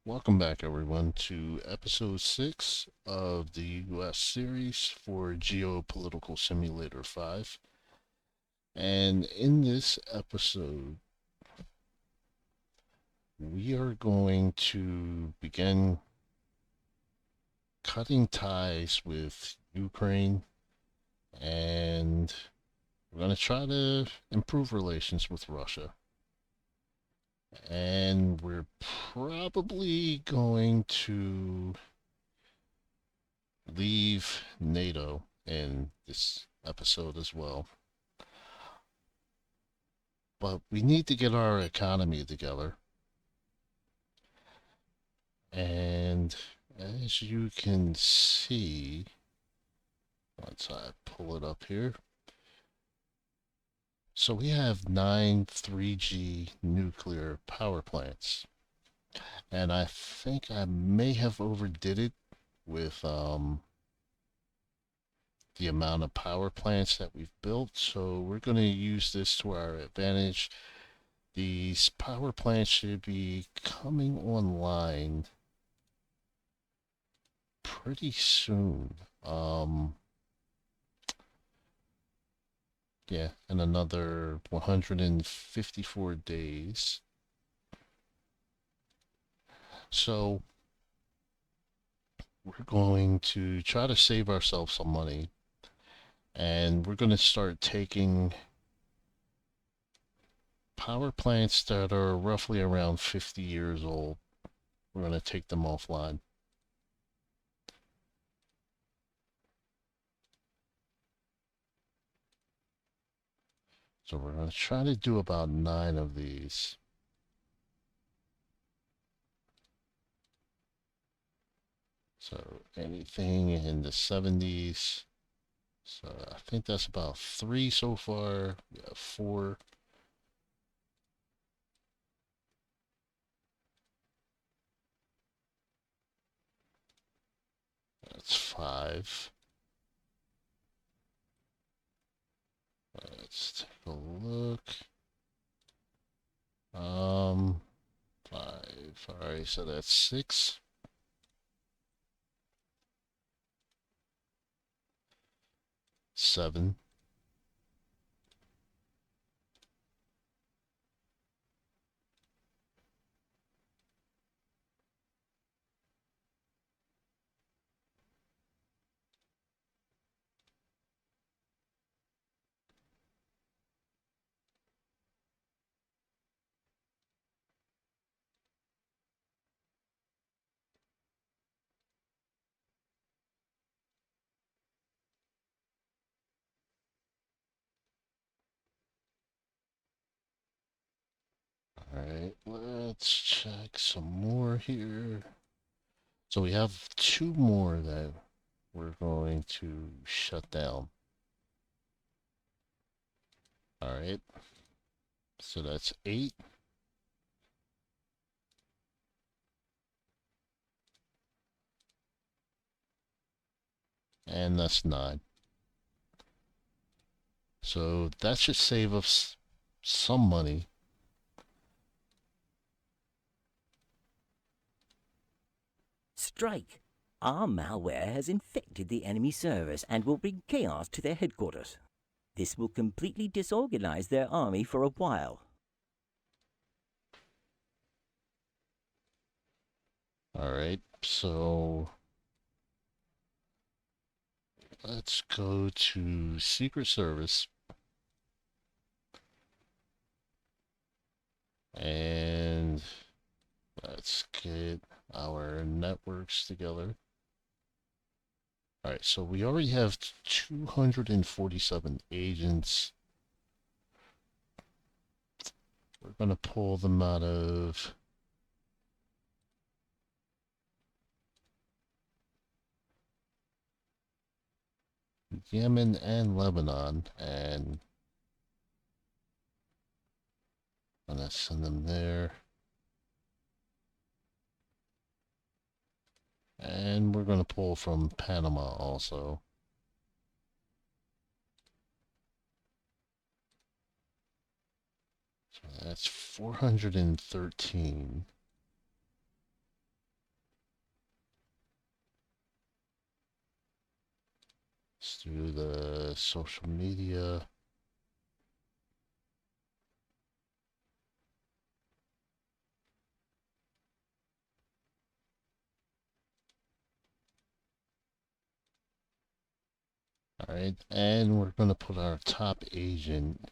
Welcome back, everyone, to episode 6 of the US series for Geo-Political Simulator 5. And in this episode, we are going to begin cutting ties with Ukraine, and we're going to try to improve relations with Russia. And we're probably going to leave NATO in this episode as well. But we need to get our economy together. And as you can see, once I pull it up here, so we have 9 3G nuclear power plants. And I think I may have overdid it with the amount of power plants that we've built. So we're going to use this to our advantage. These power plants should be coming online pretty soon. Yeah, in another 154 days. So we're going to try to save ourselves some money, and we're going to start taking power plants that are roughly around 50 years old. We're going to take them offline. So we're going to try to do about 9 of these. So anything in the 70s. So I think that's about 3 so far. We have 4. That's 5. Let's take a look. 5. All right, so that's 6. 7. All right, let's check some more here. So we have 2 more that we're going to shut down. All right, so that's 8. And that's 9. So that should save us some money. Strike! Our malware has infected the enemy servers and will bring chaos to their headquarters. This will completely disorganize their army for a while. All right, so let's go to Secret Service. And let's get our networks together. All right, so we already have 247 agents. We're going to pull them out of Yemen and Lebanon, and I'm going to send them there. And we're going to pull from Panama also. So that's 413. Let's do the social media. All right, and we're going to put our top agent.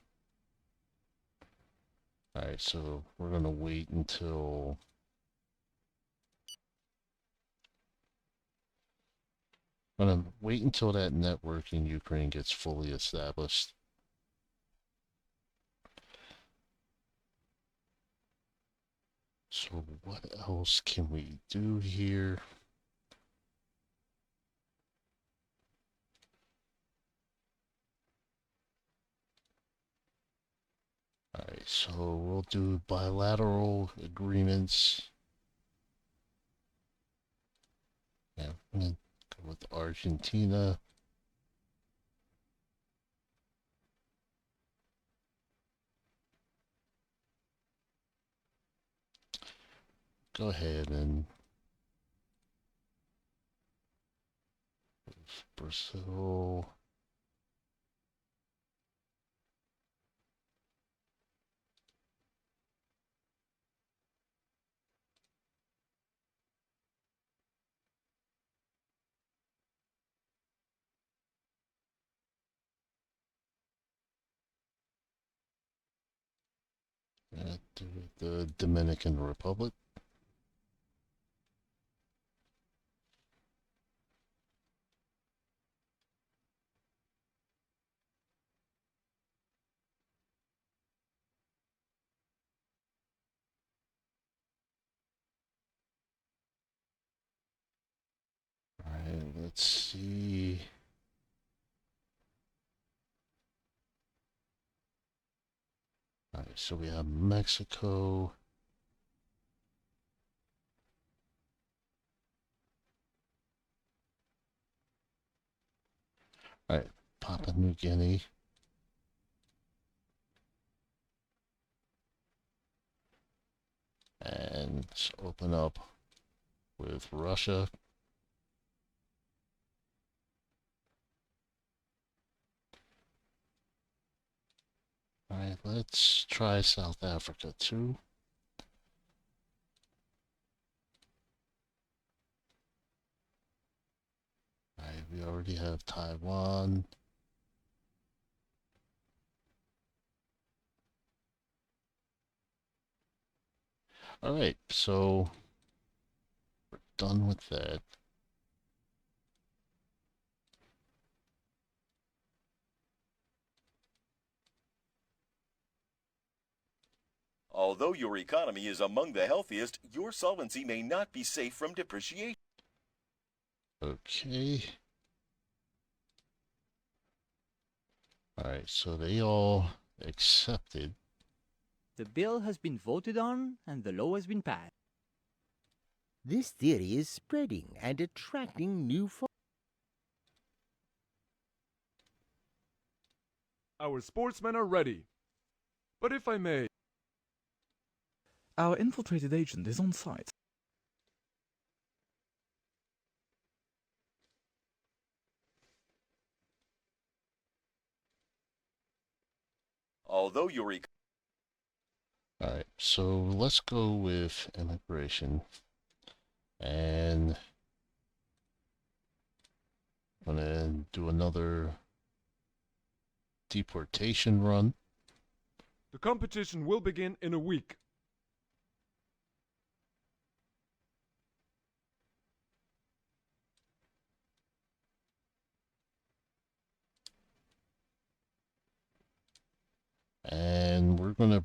All right, so we're going to wait until that network in Ukraine gets fully established. So what else can we do here? All right, so we'll do bilateral agreements. Yeah, I'm gonna go with Argentina. Go ahead and Brazil. Do the Dominican Republic. All right, let's see. All right, so we have Mexico. All right, Papua New Guinea. And let's open up with Russia. All right, let's try South Africa too. All right, we already have Taiwan. All right, so we're done with that. Although your economy is among the healthiest, your solvency may not be safe from depreciation. Okay. All right, so they all accepted. The bill has been voted on and the law has been passed. This theory is spreading and attracting new followers. Our sportsmen are ready. But if I may... Our infiltrated agent is on site. Although your All right, so let's go with immigration. And I'm gonna do another deportation run. The competition will begin in a week. And we're gonna,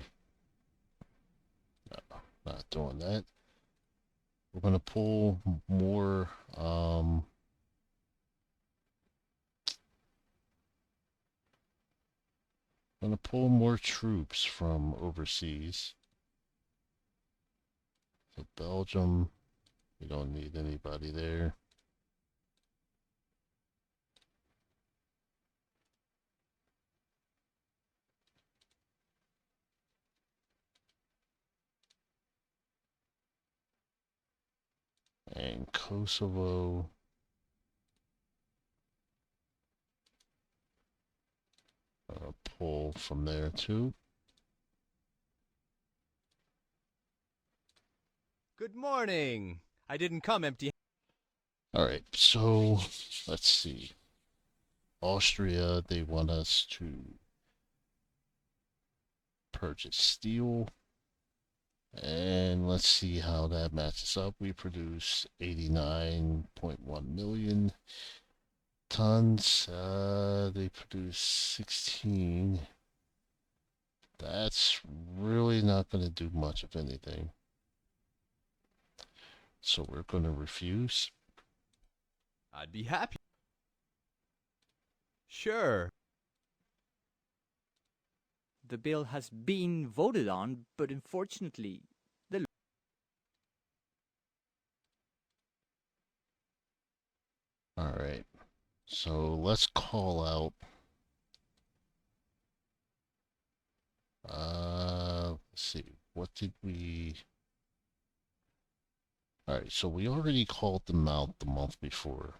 no, not doing that. We're gonna pull more, troops from overseas. So Belgium, we don't need anybody there. And Kosovo. pull from there too. Good morning. I didn't come empty. Alright, so let's see. Austria, they want us to purchase steel. And let's see how that matches up. We produce 89.1 million tons. They produce 16. That's really not going to do much of anything. So we're going to refuse. I'd be happy. Sure. The bill has been voted on, but unfortunately, the Alright. So let's call out. Let's see. What did we... Alright, so we already called them out the month before.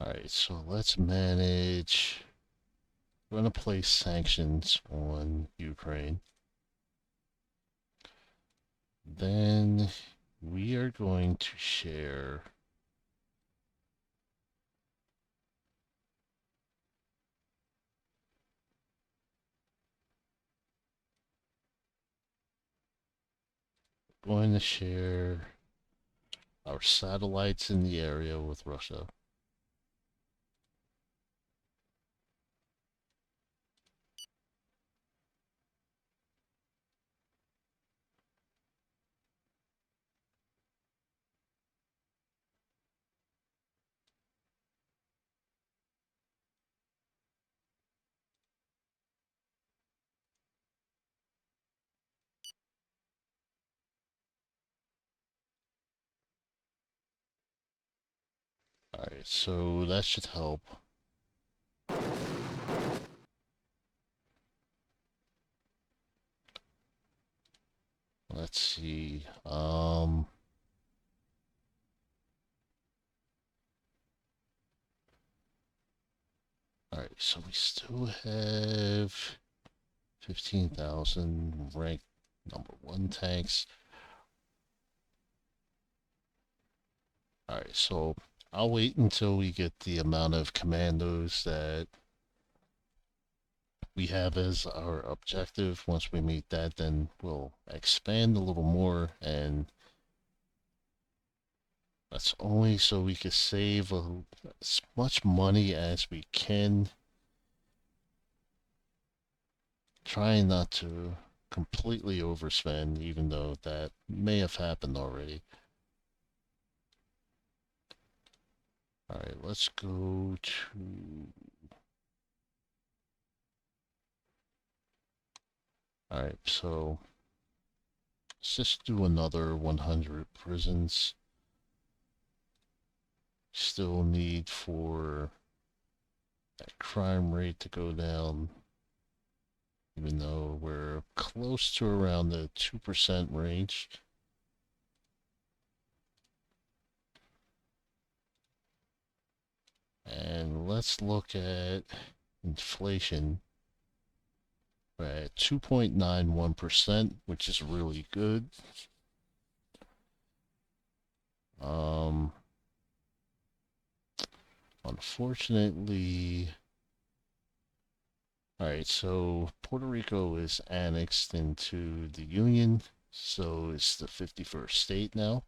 Alright, so let's manage. We're going to place sanctions on Ukraine. Then we are going to share our satellites in the area with Russia. Alright, so that should help. Let's see. Alright, so we still have 15,000 ranked #1 tanks. Alright, so I'll wait until we get the amount of commandos that we have as our objective. Once we meet that, then we'll expand a little more, and that's only so we can save as much money as we can. Trying not to completely overspend, even though that may have happened already. Alright, let's go to... Alright, so let's just do another 100 prisons. Still need for that crime rate to go down, even though we're close to around the 2% range. And let's look at inflation. We're at 2.91%, which is really good. Unfortunately, alright, so Puerto Rico is annexed into the Union, so it's the 51st state now.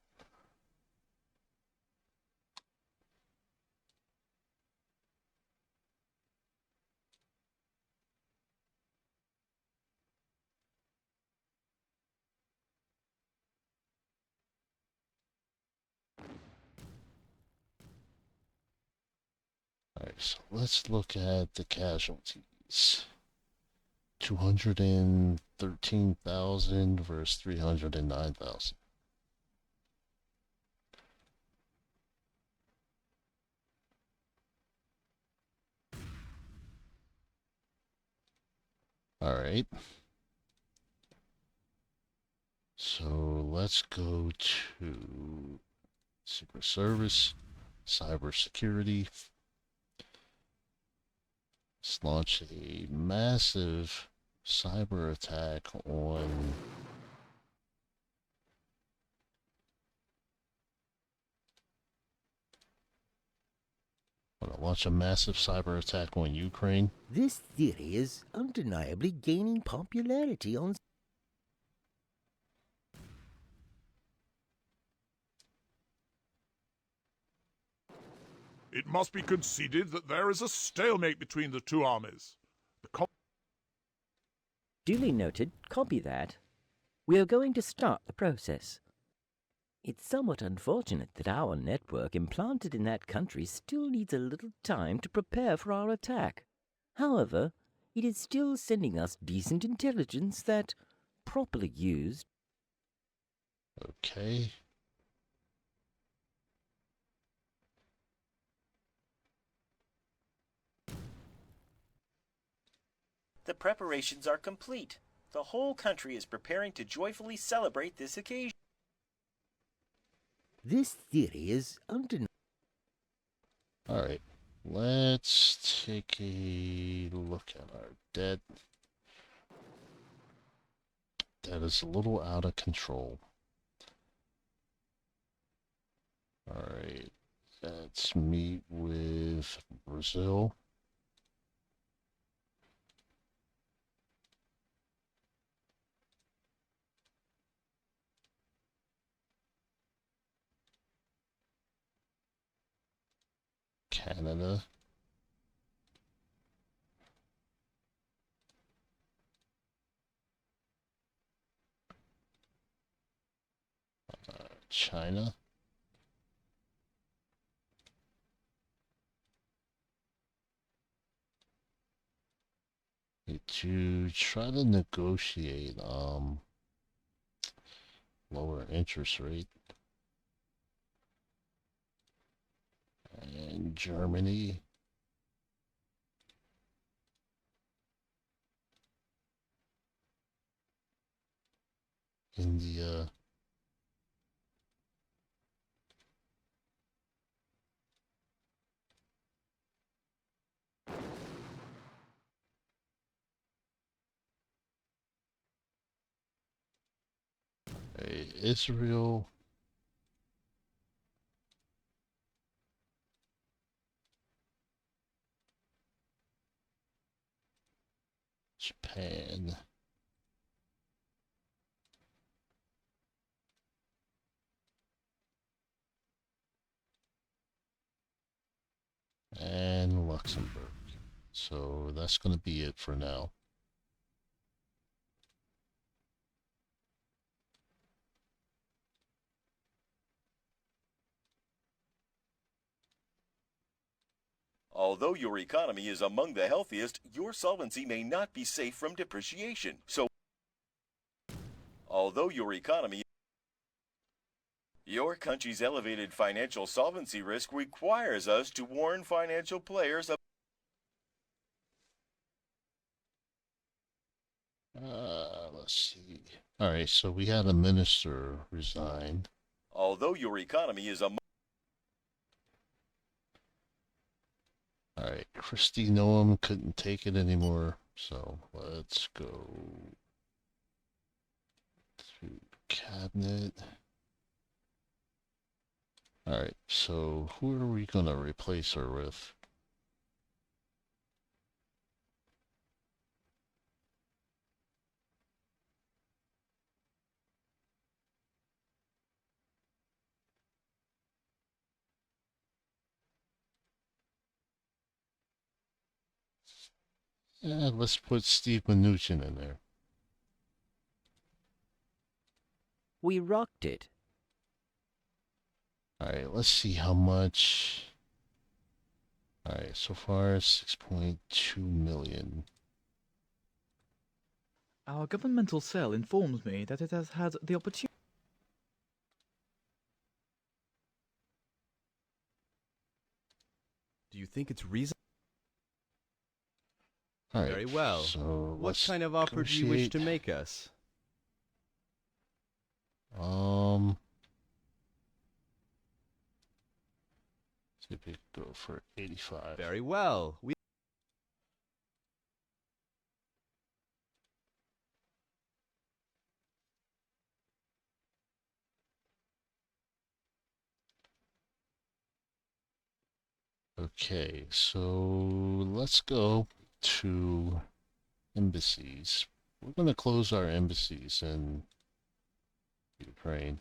Alright, so let's look at the casualties. 213,000 versus 309,000. Alright. So let's go to Secret Service, Cybersecurity. Let's launch a massive cyber attack on launch a massive cyber attack on Ukraine. This theory is undeniably gaining popularity on. It must be conceded that there is a stalemate between the two armies. Duly noted. Copy that. We are going to start the process. It's somewhat unfortunate that our network implanted in that country still needs a little time to prepare for our attack. However, it is still sending us decent intelligence that, properly used. Okay. The preparations are complete. The whole country is preparing to joyfully celebrate this occasion. This theory is undeniable. Alright. Let's take a look at our debt. That is a little out of control. Alright. Let's meet with Brazil. Canada. China. To try to negotiate lower interest rate. And Germany. India. Israel. Japan. And Luxembourg. So that's going to be it for now. Although your economy is among the healthiest, your solvency may not be safe from depreciation. Although your country's elevated financial solvency risk requires us to warn financial players of. Let's see. All right, so we had a minister resign. Although your economy is among. All right, Christy Noam couldn't take it anymore, so let's go through cabinet. All right, so who are we gonna replace her with? Yeah, let's put Steve Mnuchin in there. We rocked it. All right, let's see how much. All right, so far 6.2 million. Our governmental cell informs me that it has had the opportunity. Do you think it's reasonable? All right, Very well. So What let's kind of offer do you wish to negotiate. make us? See if we can go for 85. Very well. Okay, so let's go to embassies. We're going to close our embassies in Ukraine.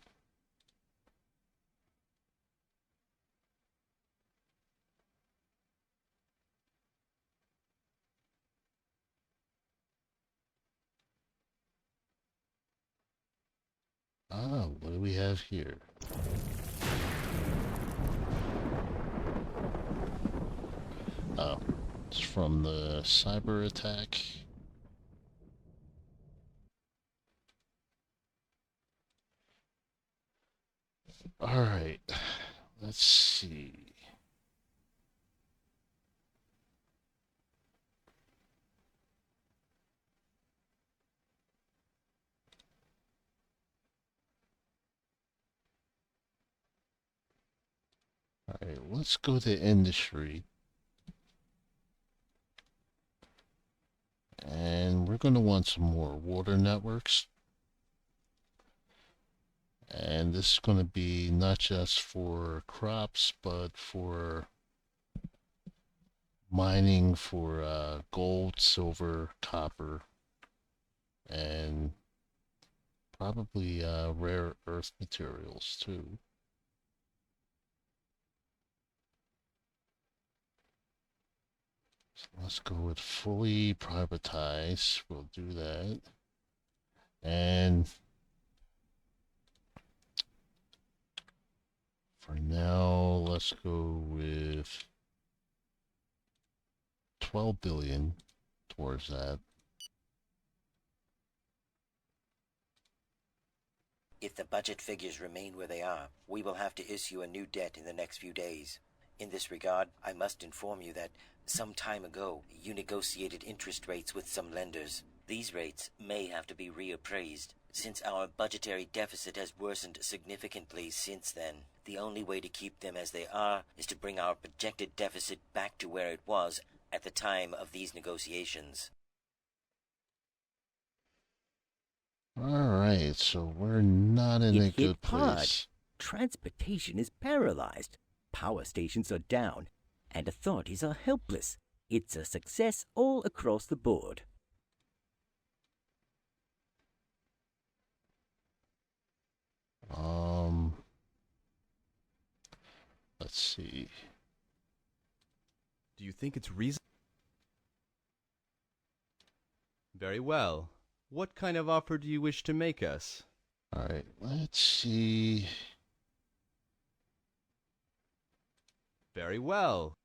What do we have here? Oh, it's from the cyber attack. All right, let's see. All right, let's go to industry. And we're going to want some more water networks. And this is going to be not just for crops, but for mining for gold, silver, copper, and probably rare earth materials too. So let's go with fully privatize. We'll do that. And for now, let's go with 12 billion towards that. If the budget figures remain where they are, we will have to issue a new debt in the next few days. In this regard, I must inform you that some time ago, you negotiated interest rates with some lenders. These rates may have to be reappraised. Since our budgetary deficit has worsened significantly since then, the only way to keep them as they are is to bring our projected deficit back to where it was at the time of these negotiations. Alright, so we're not in a It hit good hard. place. Transportation is paralyzed. Power stations are down, and authorities are helpless. It's a success all across the board. Let's see. Do you think it's reasonable? Very well. What kind of offer do you wish to make us? Alright, let's see. Very well.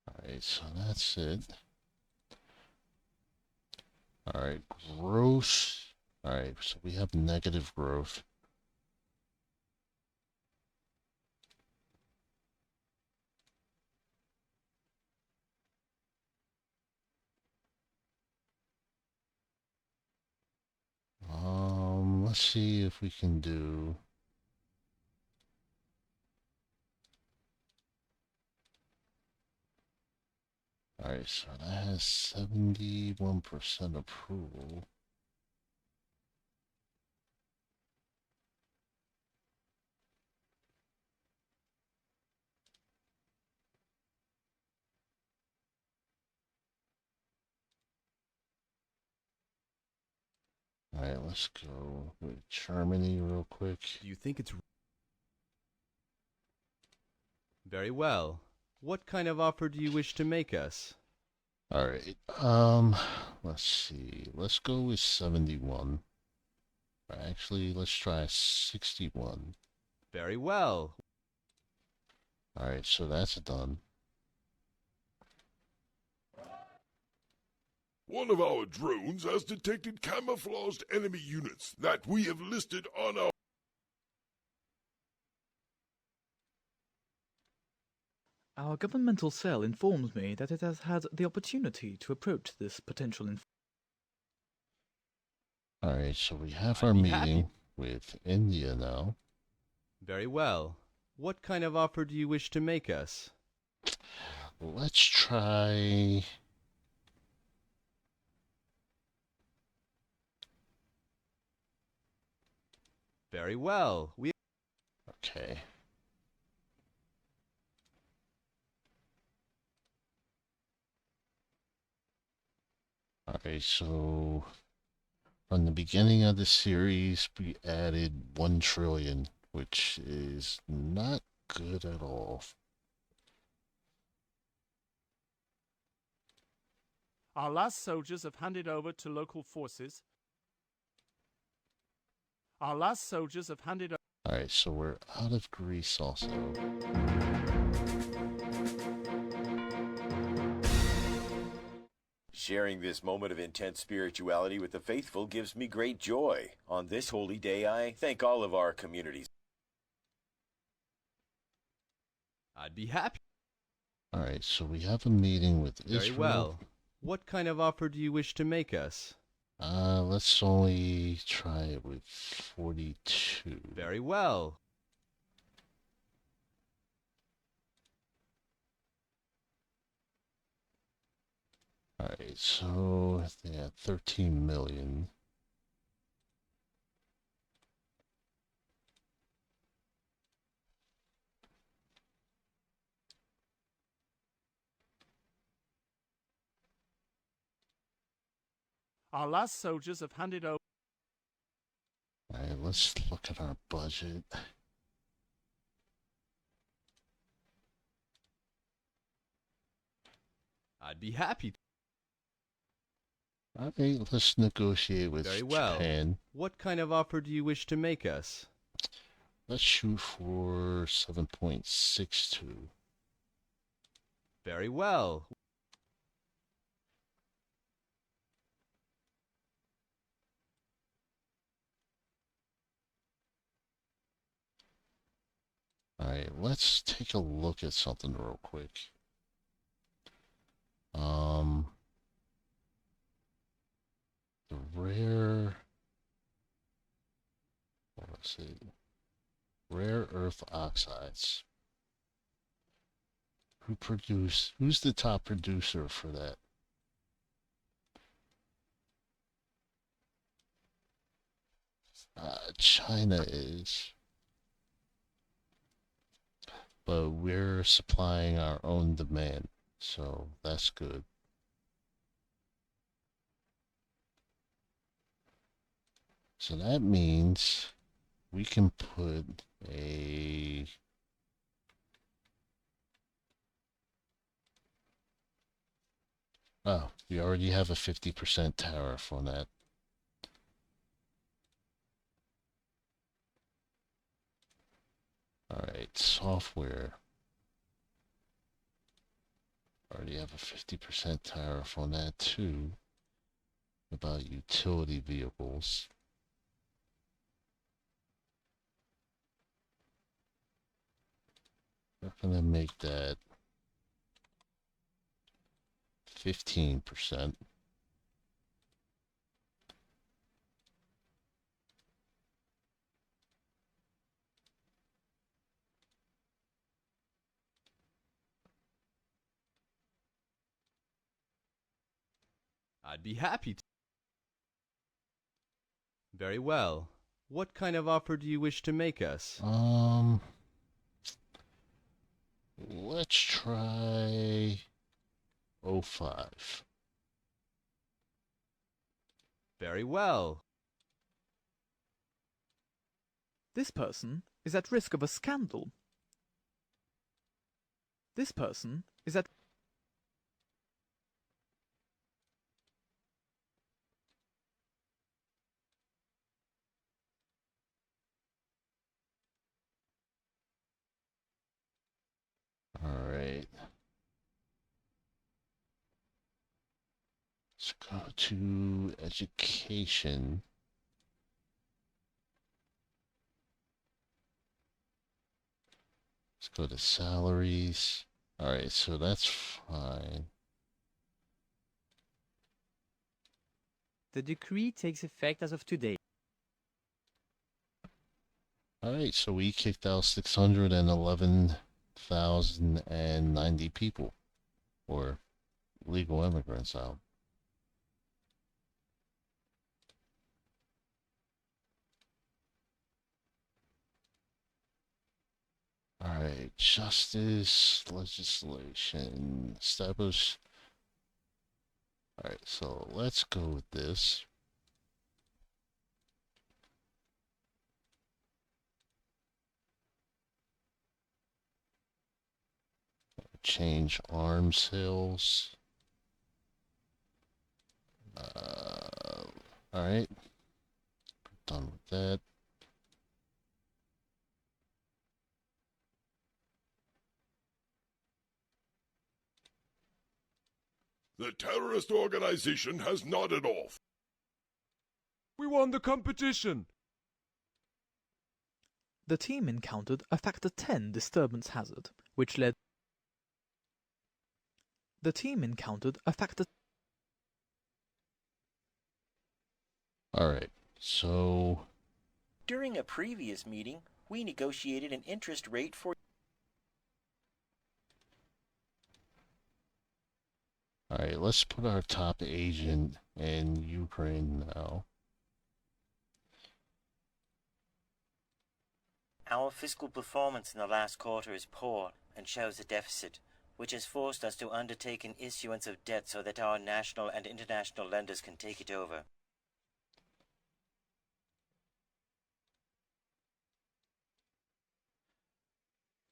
Alright, so that's it. Alright, gross. Alright, so we have negative growth. Let's see if we can do. Alright, so that has 71% approval. Alright, let's go with Germany real quick. Do you think it's... Very well. What kind of offer do you wish to make us? Alright, let's see. Let's go with 71. Actually, let's try 61. Very well. Alright, so that's done. One of our drones has detected camouflaged enemy units that we have listed on our... Our governmental cell informs me that it has had the opportunity to approach this potential All right, so we have I'd our be meeting happy. with India now. Very well. What kind of offer do you wish to make us? Let's try. Very well. Okay. Okay, so from the beginning of the series, we added 1 trillion, which is not good at all. Our last soldiers have handed over to local forces. Our last soldiers have handed over. All right, so we're out of Greece also. Sharing this moment of intense spirituality with the faithful gives me great joy. On this holy day, I thank all of our communities. I'd be happy. All right, so we have a meeting with Very Israel. well. What kind of offer do you wish to make us? Let's only try it with 42. Very well. All right, so they have 13 million. Our last soldiers have handed over. All right, let's look at our budget. I'd be happy. All right, let's negotiate with Very well. Japan. What kind of offer do you wish to make us? Let's shoot for 7.62. Very well. All right, let's take a look at something real quick. The rare, what was it? Rare earth oxides. Who's the top producer for that? China is. But we're supplying our own demand, so that's good. So that means we can put a we already have a 50% tariff on that. All right, software. Already have a 50% tariff on that too. About utility vehicles. We're gonna make that 15%. I'd be happy to. Very well. What kind of offer do you wish to make us? Let's try 05. Very well. This person is at risk of a scandal. This person is at All right. Let's go to education. Let's go to salaries. All right, so that's fine. The decree takes effect as of today. Alright, so we kicked out 611,090 people, or legal immigrants out. Alright, justice, legislation, establish. Alright, so let's go with this. Change arms sales. Alright, done with that. The terrorist organization has nodded off. We won the competition! The team encountered a factor 10 disturbance hazard, which led. The team encountered a factor. Alright, so During a previous meeting, we negotiated an interest rate for. alright, let's put our top agent in Ukraine now. Our fiscal performance in the last quarter is poor and shows a deficit, which has forced us to undertake an issuance of debt so that our national and international lenders can take it over.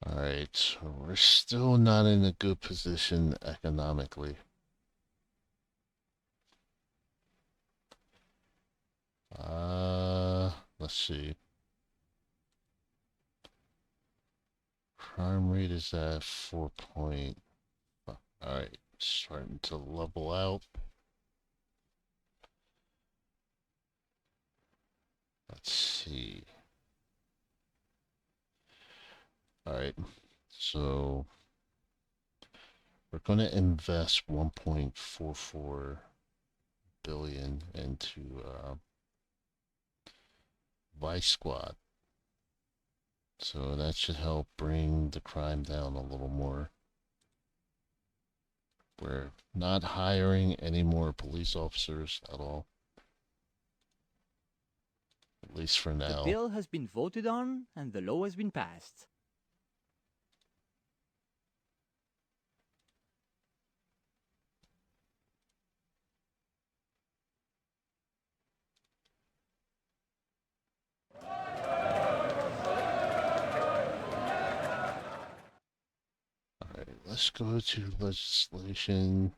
Alright, so we're still not in a good position economically. Let's see. Crime rate is at 4 point. Alright, starting to level out. Let's see. Alright, so we're going to invest 1.44 billion into Vice Squad. So that should help bring the crime down a little more. We're not hiring any more police officers at all. At least for now. The bill has been voted on and the law has been passed. Alright, let's go to legislation.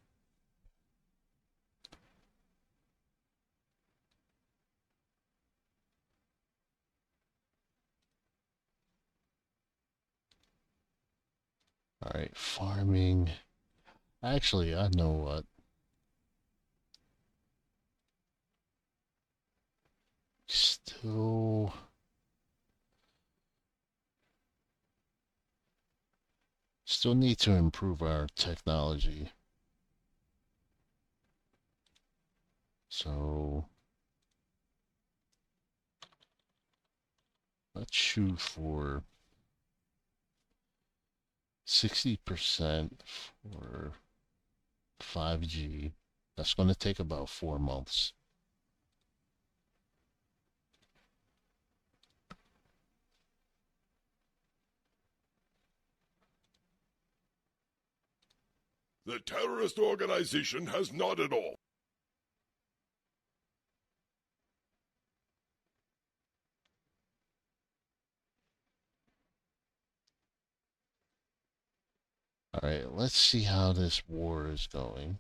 Alright, farming. Actually, I know what. Still need to improve our technology. So let's shoot for 60% for 5G. That's going to take about 4 months. The terrorist organization has nodded off. Alright, let's see how this war is going.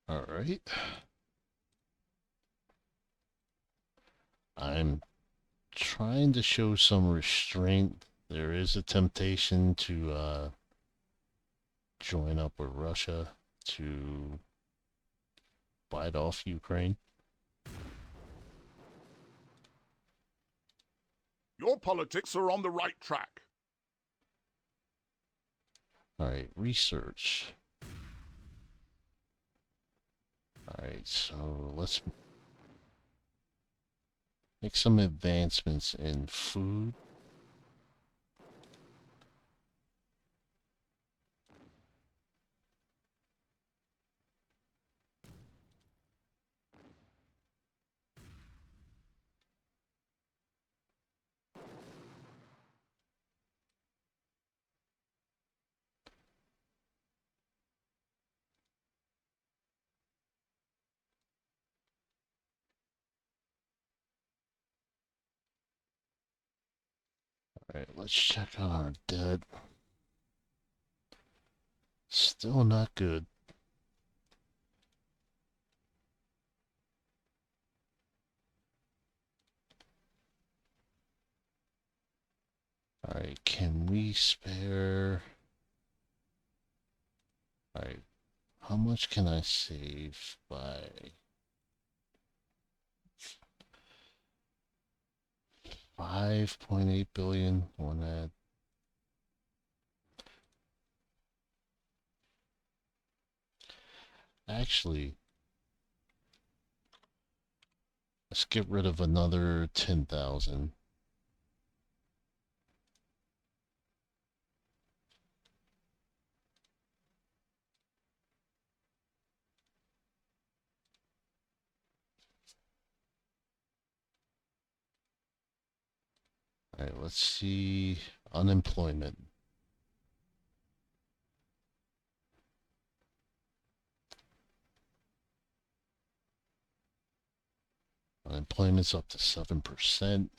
Alright. I'm trying to show some restraint. There is a temptation to join up with Russia to fight off Ukraine. Your politics are on the right track. Alright, research. Alright, so let's make some advancements in food. Alright, let's check on our debt. Still not good. Alright, can we spare... Alright, how much can I save by... 5.8 billion on that? Actually, let's get rid of another 10,000. Alright, let's see unemployment. Unemployment's up to 7%.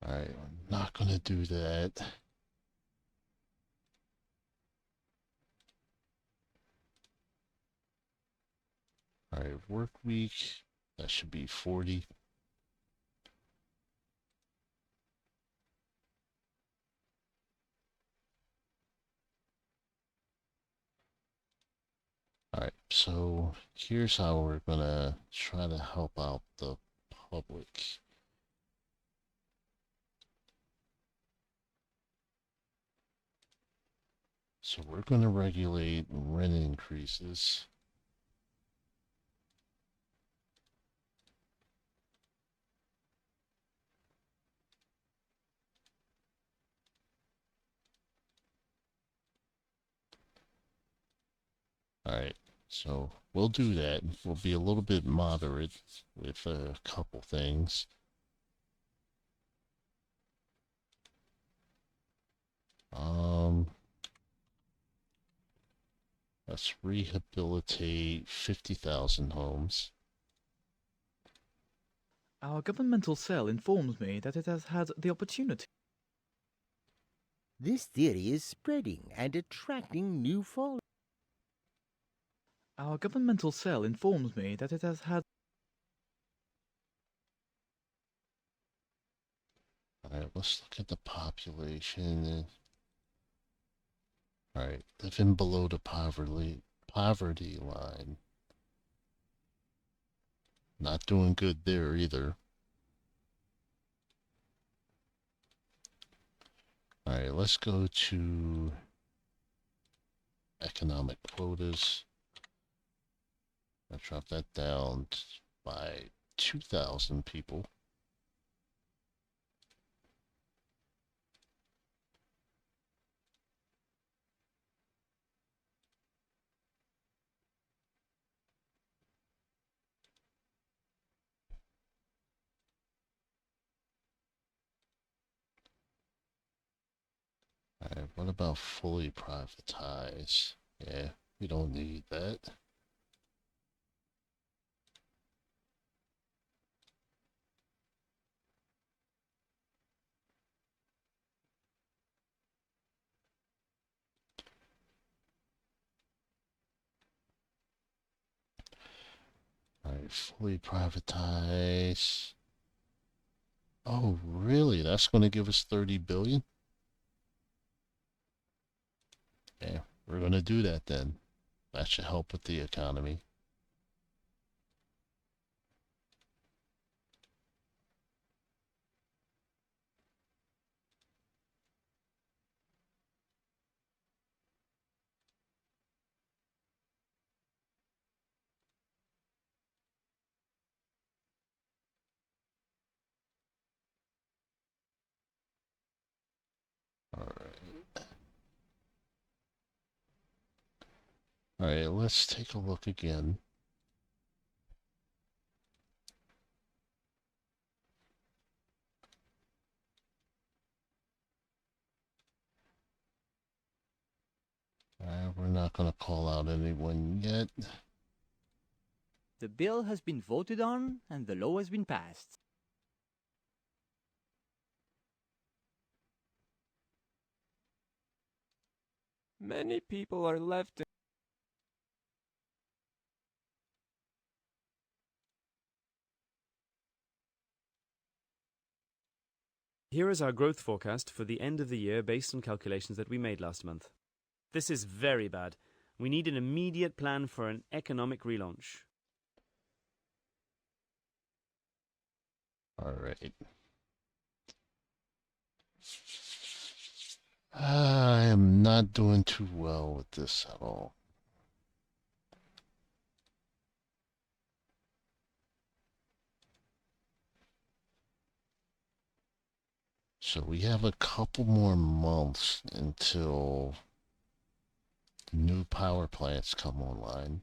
Alright, I'm not gonna do that. Alright, work week. That should be 40. Alright, so here's how we're gonna try to help out the public. So we're gonna regulate rent increases. Alright, so we'll do that. We'll be a little bit moderate with a couple things. Let's rehabilitate 50,000 homes. Our governmental cell informs me that it has had the opportunity. This theory is spreading and attracting new followers. Our governmental cell informs me that it has had... Alright, let's look at the population. Alright, living below the poverty line. Not doing good there either. Alright, let's go to economic quotas. I'll drop that down by 2,000 people. Alright, what about fully privatize? Yeah, we don't need that. fully privatize. Oh, really? That's going to give us 30 billion? Yeah, we're going to do that then. That should help with the economy. All right. All right, let's take a look again. We're not going to call out anyone yet. The bill has been voted on and the law has been passed. Many people are left in Here is our growth forecast for the end of the year based on calculations that we made last month. This is very bad. We need an immediate plan for an economic relaunch. All right. I am not doing too well with this at all. So we have a couple more months until new power plants come online.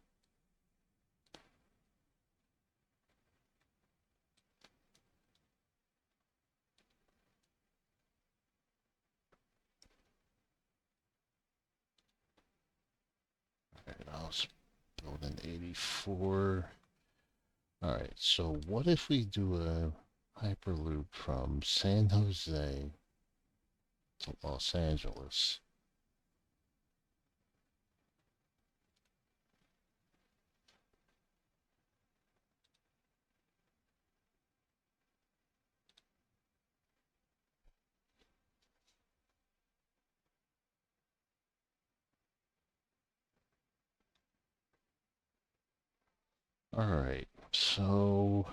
Alright, I was building 84. Alright, so what if we do a Hyperloop from San Jose to Los Angeles? Alright, so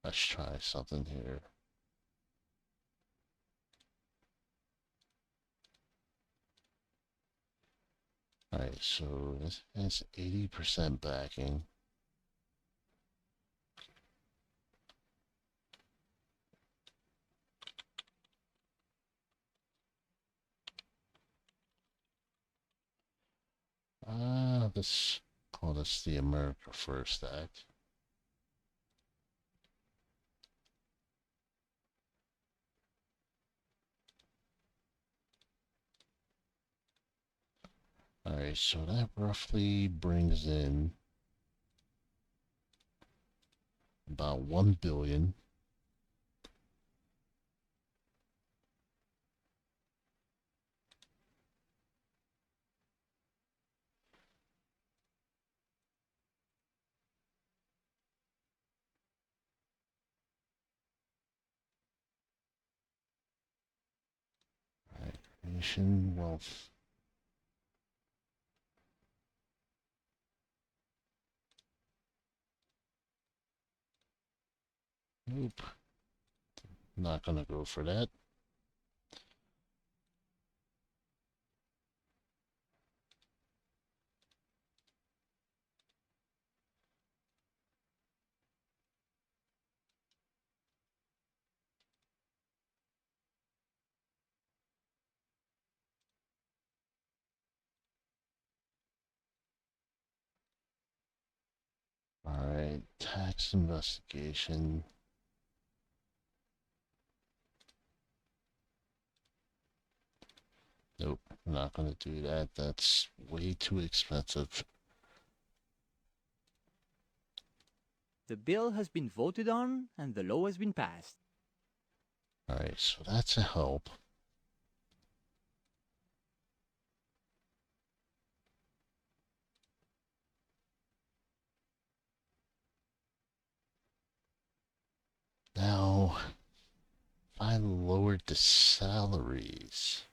let's try something here. Alright, so this has 80% backing. Let's call this the America First Act. Alright, so that roughly brings in about 1 billion. Alright, nation wealth. Nope. Not gonna go for that. Alright, tax investigation. Nope, we're not gonna do that. That's way too expensive. The bill has been voted on and the law has been passed. Alright, so that's a help. I lowered the salaries.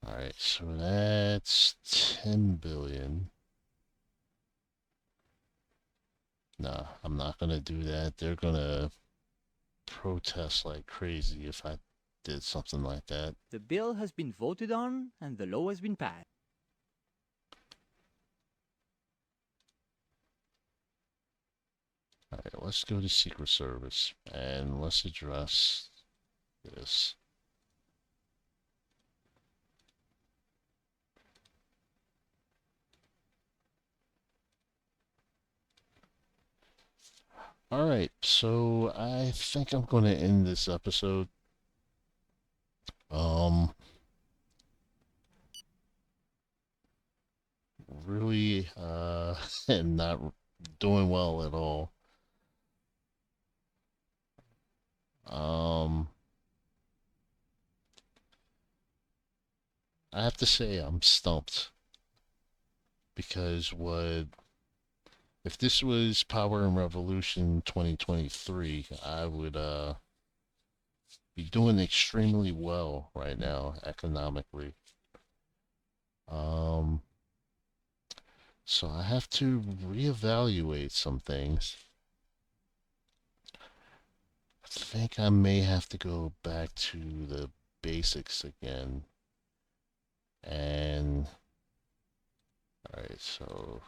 Alright, so that's 10 billion. Nah, I'm not gonna do that. They're gonna protest like crazy if I did something like that. The bill has been voted on and the law has been passed. Alright, let's go to Secret Service and let's address this. Alright, so I think I'm going to end this episode. Really, not doing well at all. I have to say I'm stumped because if this was Power and Revolution 2023, I would be doing extremely well right now economically. So I have to reevaluate some things. I think I may have to go back to the basics again. And alright, so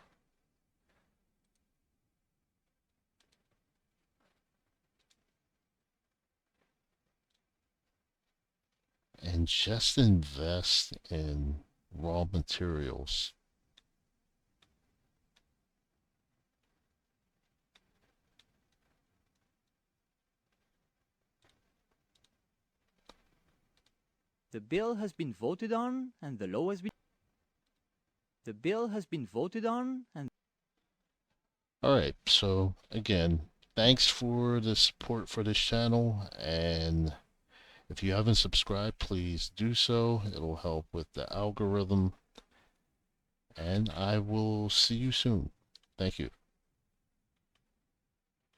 and just invest in raw materials. The bill has been voted on and the law has been... The bill has been voted on and... Alright, so again, thanks for the support for this channel, and if you haven't subscribed, please do so. It'll help with the algorithm, and I will see you soon. Thank you.